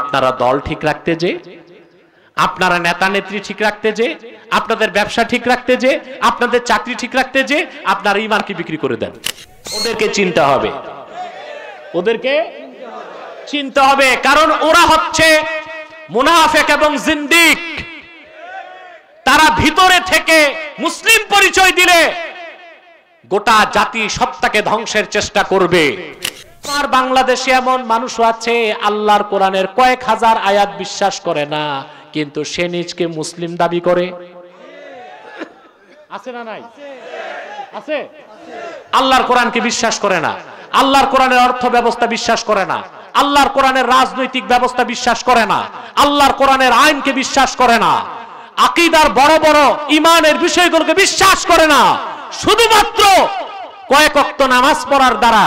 আপনারা দল ঠিক রাখতে যে, আপনারা নেতা নেত্রী ঠিক রাখতে যে, আপনাদের ব্যবসা ঠিক রাখতে যে, আপনাদের চাকরি ঠিক রাখতে যে আপনারা ঈমানকে বিক্রি করে দেন। ওদেরকে চিনতে হবে, ওদেরকে চিনতে হবে, কারণ ওরা হচ্ছে মুনাফিক এবং জিন্দিক। তারা ভিতরে থেকে মুসলিম পরিচয় দিলে গোটা জাতি সত্তাকে ধ্বংসের চেষ্টা করবে। আর বাংলাদেশে এমন মানুষ আছে আল্লাহর কোরআনের কয়েক হাজার আয়াত বিশ্বাস করে না, কিন্তু সে নিজকে মুসলিম দাবি করে। আছে না নাই? আছে। আল্লাহর কোরআনকে বিশ্বাস করে না, আল্লাহর কোরআনের অর্থ ব্যবস্থা বিশ্বাস করে না, আল্লাহর কোরআনের রাজনৈতিক ব্যবস্থা বিশ্বাস করে না, আল্লাহর কোরআনের আইনকে বিশ্বাস করে না, আকীদার বড় বড় ঈমানের বিষয়গুলোকে বিশ্বাস করে না। শুধুমাত্র কয়েক ওয়াক্ত নামাজ পড়ার দ্বারা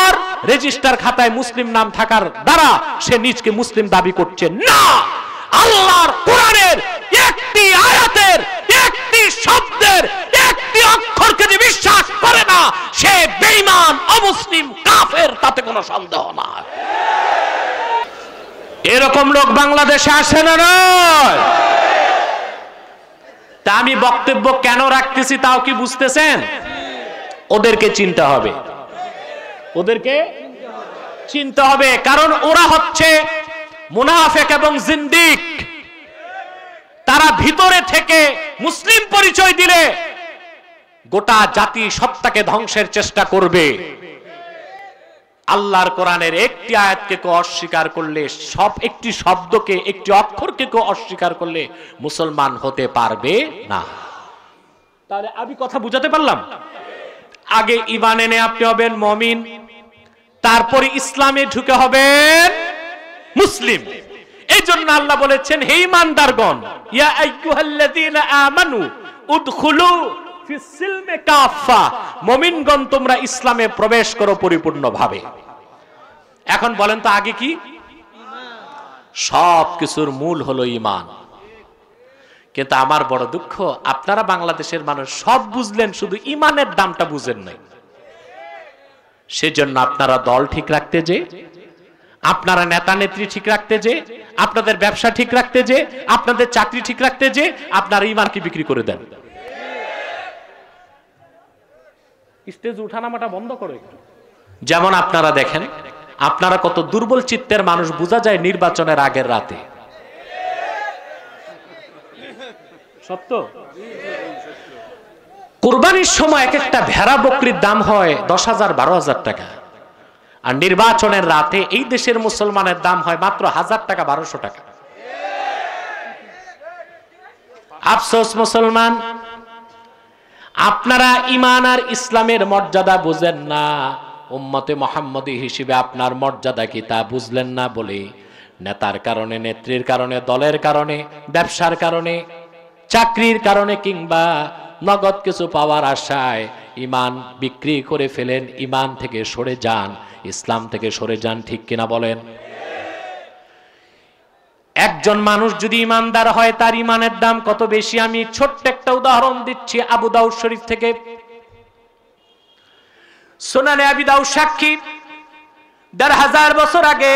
আর রেজিস্টার খাতায় মুসলিম নাম থাকার দ্বারা সে নিজকে মুসলিম দাবি করছে না। আল্লাহর কোরআনের একটি আয়াতের, একটি শব্দের, একটি অক্ষরকে যে বিশ্বাস করে না সে বেঈমান, অমুসলিম, কাফের, তাতে কোনো সন্দেহ নাই। এরকম লোক বাংলাদেশে আসে না নয়? তা আমি বক্তব্য কেন রাখতেছি তাও কি বুঝতেছেন? ওদেরকে চিনতে হবে, ওদেরকে চিনতে হবে, কারণ ওরা হচ্ছে মুনাফিক এবং জিন্দিক। তারা ভিতরে থেকে মুসলিম পরিচয় দিলে গোটা জাতি সত্তাকে ধ্বংসের চেষ্টা করবে। আল্লাহর কোরআনের একটি আয়াতকে কেউ অস্বীকার করলে, সব একটি শব্দকে, একটি অক্ষরকে কেউ অস্বীকার করলে মুসলমান হতে পারবে না। তাহলে আমি কথা বুঝাতে পারলাম? আগে ঈমান এনে আপনি হবেন মুমিন, তারপরে ইসলামে ঢুকে হবেন মুসলিম। এই জন্য আল্লাহ বলেছেন, হে ঈমানদারগণ, ইয়া আইয়ুহাল্লাযীনা আমানু উদখুলু ফিস সিলমি কাফা, মুমিনগণ তোমরা ইসলামে প্রবেশ করো পরিপূর্ণভাবে। এখন বলেন তো আগে কি? সব কিছুর মূল হলো ঈমান। কিন্তু আমার বড় দুঃখ, আপনারা বাংলাদেশের মানুষ সব বুঝলেন, শুধু ঈমানের দামটা বুঝেন নাই। সেজন্য আপনারা দল ঠিক রাখতে যে, আপনারা নেতা নেত্রী ঠিক রাখতে যে, আপনাদের ব্যবসা ঠিক রাখতে যে, আপনাদের চাকরি ঠিক রাখতে যে আপনারা ঈমানকে বিক্রি করে দেন। স্টেজ উঠানামাটা বন্ধ করো একটু। যেমন আপনারা দেখেন, আপনারা কত দুর্বল চিত্তের মানুষ বোঝা যায় নির্বাচনের আগের রাতে। সত্য? কুরবানির সময় এক একটা ভেড়া বকরির দাম হয় 10,000 12,000 টাকা, আর নির্বাচনের রাতে এই দেশের মুসলমানের দাম হয় মাত্র 1000 টাকা 1200 টাকা। আফসোস মুসলমান, আপনারা ঈমান আর ইসলামের মর্যাদা বুঝেন না। উম্মতে মুহাম্মদী হিসেবে আপনার মর্যাদা কি তা বুঝলেন না বলে নেতার কারণে, নেত্রীর কারণে, দলের কারণে, ব্যবসার কারণে, চাকরির কারণে কিংবা নগদ কিছু পাওয়ার আশায় ঈমান বিক্রি করে ফেলেন। ঈমান থেকে সরে যান, ইসলাম থেকে সরে যান। ঠিক কিনা বলেন? একজন মানুষ যদি ঈমানদার হয় তার ঈমানের দাম কত বেশি। আমি ছোট্ট একটা উদাহরণ দিচ্ছি আবু দাউদ শরীফ থেকে। সুনানে আবি দাউদ সাক্ষী ১৫০০ বছর আগে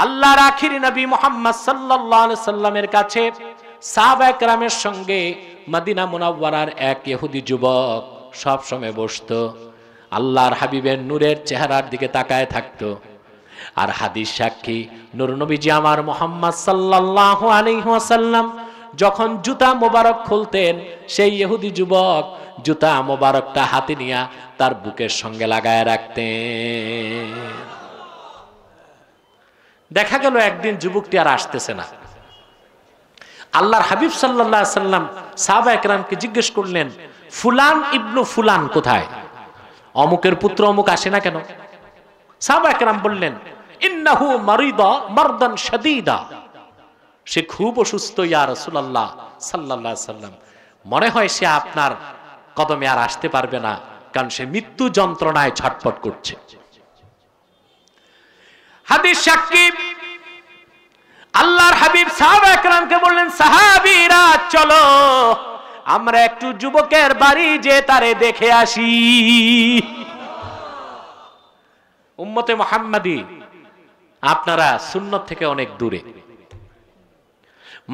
আল্লাহর আখির নবী মুহাম্মদ সাল্লাল্লাহু আলাইহি সাল্লামের কাছে সাহাবায়ে কেরামের সঙ্গে মদিনা মুনাওয়ারার এক ইহুদি যুবক সব সময় বসতো, আল্লাহর হাবিবের নূরের চেহারার দিকে তাকায় থাকতো। আর হাদিস সাক্ষী নূর নবীজি আমার মুহাম্মদ সাল্লাল্লাহু আলাইহি ওয়াসাল্লাম যখন জুতা মোবারক খুলতেন, সেই ইহুদি যুবক জুতা মোবারকটা হাতে নিয়ে তার বুকের সঙ্গে লাগায় রাখতেন। দেখা গেল একদিন যুবকটি আর আসতেছে না। আল্লাহর হাবিব সাল্লাল্লাহু আলাইহি সাল্লাম সাহাবায়ে কেরামকে জিজ্ঞেস করলেন, ফুলান ইবনু ফুলান কোথায়? অমুকের পুত্র অমুক আসে না কেন? সাহাবায়ে কেরাম বললেন, ইন্নাহু মারিদা মারদান শাদীদা, সে খুব অসুস্থ ইয়া রাসূলুল্লাহ সাল্লাল্লাহু আলাইহি সাল্লাম। মনে হয় সে আপনার কদমে আর আসতে পারবে না, কারণ সে মৃত্যু যন্ত্রণায় ছটফট করছে। হাদিস সাক্ষী আল্লাহর হাবিব সাহাবায়ে কেরামকে বললেন, সাহাবীরা চলো আমরা একটু যুবকের বাড়ি যে তারে দেখে আসি। উম্মতে মুহাম্মাদি আপনারা সুন্নত থেকে অনেক দূরে।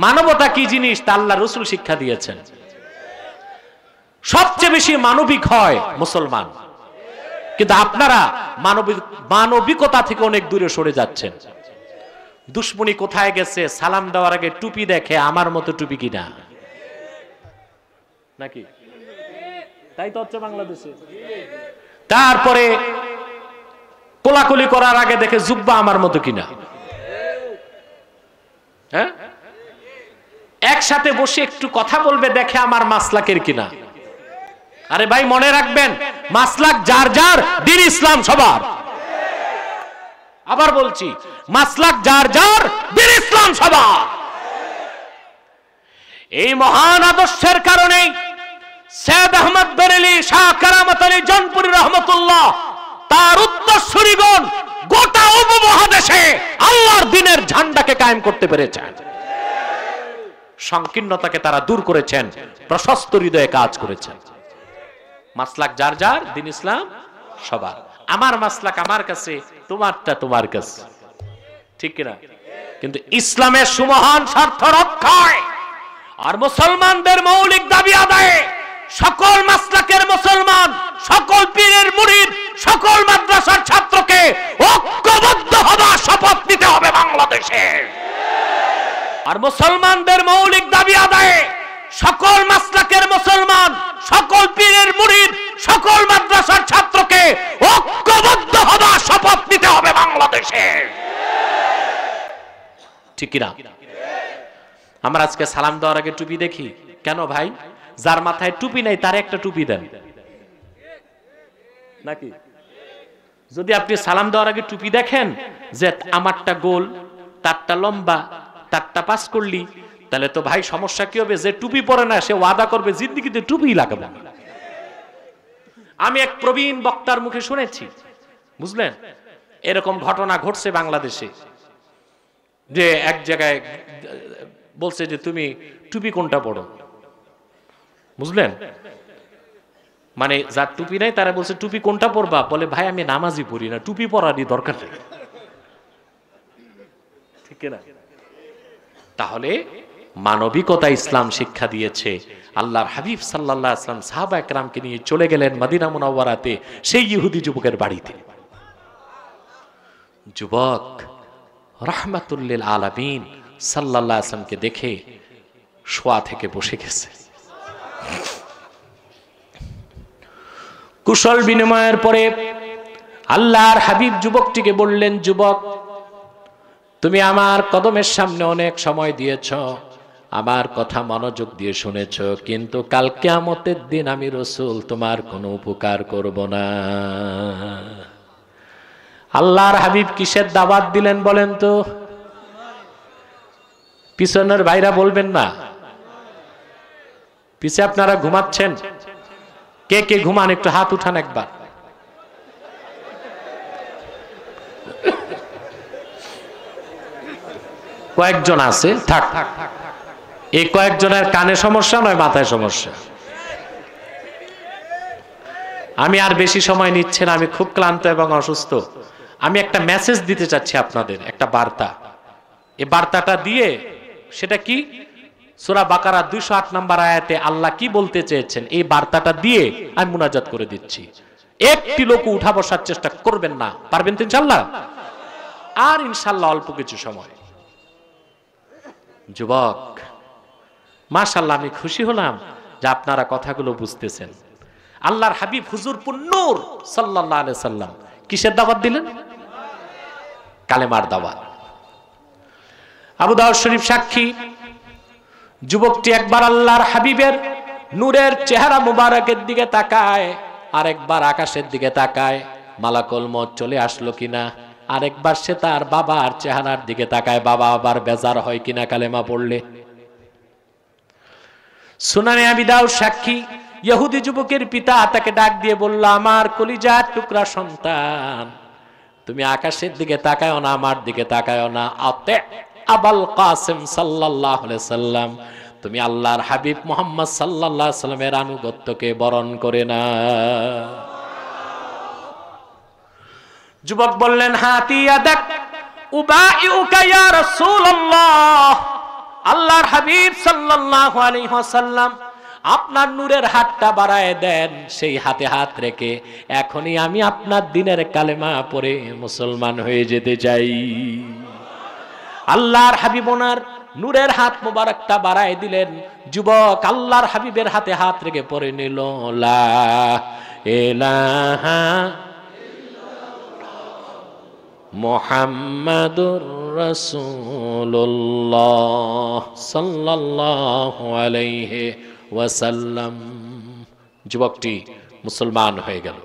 মানবতা কি জিনিস তা আল্লাহ রাসূল শিক্ষা দিয়েছেন। সবচেয়ে বেশি মানবিক হয় মুসলমান, কিন্তু আপনারা মানবিকতা থেকে অনেক দূরে সরে যাচ্ছেন। দুশ্মনী কোথায় গেছে? সালাম দেওয়ার আগে টুপি দেখে, আমার মতো টুপি কিনা, নাকি? তাই তো হচ্ছে বাংলাদেশে। তারপরে কোলাকুলি করার আগে দেখে জুব্বা আমার মতো কিনা। হ্যাঁ, একসাথে বসে একটু কথা বলবে দেখে আমার মাসলাকের কিনা। আরে ভাই, মনে রাখবেন, মাসলাক যার যার, দ্বীন ইসলাম সবার। আবার বলছি, মাসলাক যার যার, দ্বীন ইসলাম সবার। এই মহান আদর্শের কারণেই সৈয়দ আহমদ বেরেলি, শাহ কারামত আলী জনপুরি রহমতুল্লাহ, তার উত্তরসূরিগণ গোটা উপমহাদেশে আল্লাহর দ্বীনের ঝান্ডাকে কায়েম করতে পেরেছেন। সংকীর্ণতাকে তারা দূর করেছেন, প্রশস্ত হৃদয়ে কাজ করেছেন। মাসলাক যার যার, দ্বীন ইসলাম সবার। আমার মাসলাক আমার কাছে, তোমারটা তোমার কাছে, ঠিক কিনা? কিন্তু ইসলামের সুমহান স্বার্থ রক্ষায় আর মুসলমানদের মৌলিক দাবি আদায়ে সকল মাসলাকের মুসলমান, সকল পীরের মুরিদ, সকল মাদ্রাসার ছাত্রকে ঐক্যবদ্ধ হবার শপথ নিতে হবে বাংলাদেশে। আর মুসলমানদের মৌলিক দাবি আদায়ে সকল মাসলাকের মুসলমান, সকল পীরের মুরিদ, সকল মাদ্রাসার ছাত্রকে ঐক্যবদ্ধ হবার শপথ নিতে হবে বাংলাদেশে, ঠিক কিনা? আমরা আজকে সালাম দেওয়ার আগে টুপি দেখি কেন ভাই? যার মাথায় টুপি নাই তার একটা টুপি দেন, নাকি? যদি আপনি সালাম দেওয়ার আগে টুপি দেখেন যে আমারটা গোল, তারটা লম্বা, তারটা পাস করলি, তাহলে তো ভাই সমস্যা কি হবে? যে টুপি পরে না সে ওয়াদা করবে জিন্দেগিতে টুপি লাগাবো। আমি এক প্রবীণ বক্তার মুখে শুনেছি, বুঝলেন, এরকম ঘটনা ঘটছে বাংলাদেশে, যে এক জায়গায় বলছে যে তুমি টুপি কোনটা পড়ো, বুঝলেন? মানে যার টুপি নাই তারা বলছে টুপি কোনটা পরবা? বলে ভাই আমি নামাজি পড়ি না, টুপি পরারই দরকার নেই, ঠিক না? তাহলে মানবিকতা ইসলাম শিক্ষা দিয়েছে। আল্লাহর হাবিব সাল্লাল্লাহু আলাইহি ওয়াসাল্লাম সাহাবা একরামকে নিয়ে চলে গেলেন মদিনা মুনাওয়ারাতে সেই ইহুদি যুবকের বাড়িতে। যুবক রাহমাতুল লিল আলামিন সাল্লাল্লাহু আলাইহি ওয়াসাল্লামকে দেখে শোয়া থেকে বসে গেছে। কুশল বিনিময়ের পরে আল্লাহর হাবিব যুবকটিকে বললেন, যুবক তুমি আমার কদমের সামনে অনেক সময় দিয়েছ, আমার কথা মনোযোগ দিয়ে শুনেছ, কিন্তু কাল কিয়ামতের দিন আমি রাসূল তোমার কোনো উপকার করব না। আল্লাহর হাবিব কিসের দাওয়াত দিলেন বলেন তো? পিছনের ভাইরা বলবেন না, পিছে আপনারা ঘুমাচ্ছেন, কে কে ঘুমান একটু হাত উঠান একবার। কয়েকজন আছে, থাক, এই কয়েকজনের কানে সমস্যা নয় মাথায় সমস্যা। আমি আর বেশি সময় নিচ্ছি না, আমি খুব ক্লান্ত এবং অসুস্থ। আমি একটা মেসেজ দিতে চাচ্ছি আপনাদের, একটা বার্তা। এই বার্তাটা দিয়ে, সেটা কি? সূরা বাকারা 208 নম্বর আয়াতে আল্লাহ কি বলতে চেয়েছেন এই বার্তাটা দিয়ে আমি মুনাজাত করে দিচ্ছি। একটি লোক উঠা বসার চেষ্টা করবেন না, পারবেন তো ইনশাআল্লাহ? আর ইনশাআল্লাহ অল্প কিছু সময়। যুবক মাশাআল্লাহ, আমি খুশি হলাম যে আপনারা কথাগুলো বুঝতেছেন। আল্লাহর হাবিব হুজুর পুন্নূর সাল্লাল্লাহু আলাইহি সাল্লাম কিসের দাওয়াত দিলেন? কালেমার দাওয়াত। আবু দাউদ শরীফ সাক্ষী, যুবকটি একবার আল্লাহর হাবিবের নূরের চেহারা মুবারকের দিকে তাকায়, আরেকবার আকাশের দিকে তাকায় মালাকুল মউত চলে আসলো কিনা, আরেকবার সে তার বাবার চেহারার দিকে তাকায়, বাবা আবার বেজার হয় কিনা কালেমা পড়লে। সুনানে আবি দাউদ সাক্ষী, ইহুদি যুবকের পিতা তাকে ডাক দিয়ে বলল, আমার কলিজার টুকরা সন্তান, তুমি আকাশের দিকে তাকায়ও না, আমার দিকে তাকায়ও না, আতে আবুল কাসিম সাল্লাল্লাহু আলাইহি সাল্লাম, তুমি আল্লাহর হাবিব মুহাম্মদ সাল্লাল্লাহু আলাইহি সাল্লামের আনুগত্যকে বরণ করে না। যুবক বললেন, হাতিয়া দেখ, উবাইউকা ইয়া রাসূলুল্লাহ, আল্লাহর হাবিব সাল্লাল্লাহু আলাইহি ওয়াসাল্লাম আপনার নূরের হাতটা বাড়ায় দেন, সেই হাতে হাত রেখে এখনই আমি আপনার দিনের কালেমা পড়ে মুসলমান হয়ে যেতে চাই। আল্লাহর হাবিব ওনার নূরের হাত মোবারকটা বাড়ায় দিলেন। যুবক আল্লাহর হাবিবের হাতে হাত রেখে পড়ে নিল লা ইলাহা মুহাম্মাদুর রাসূলুল্লাহ সাল্লাল্লাহু আলাইহি ওয়াসাল্লাম। যুবকটি মুসলমান হয়ে গেল।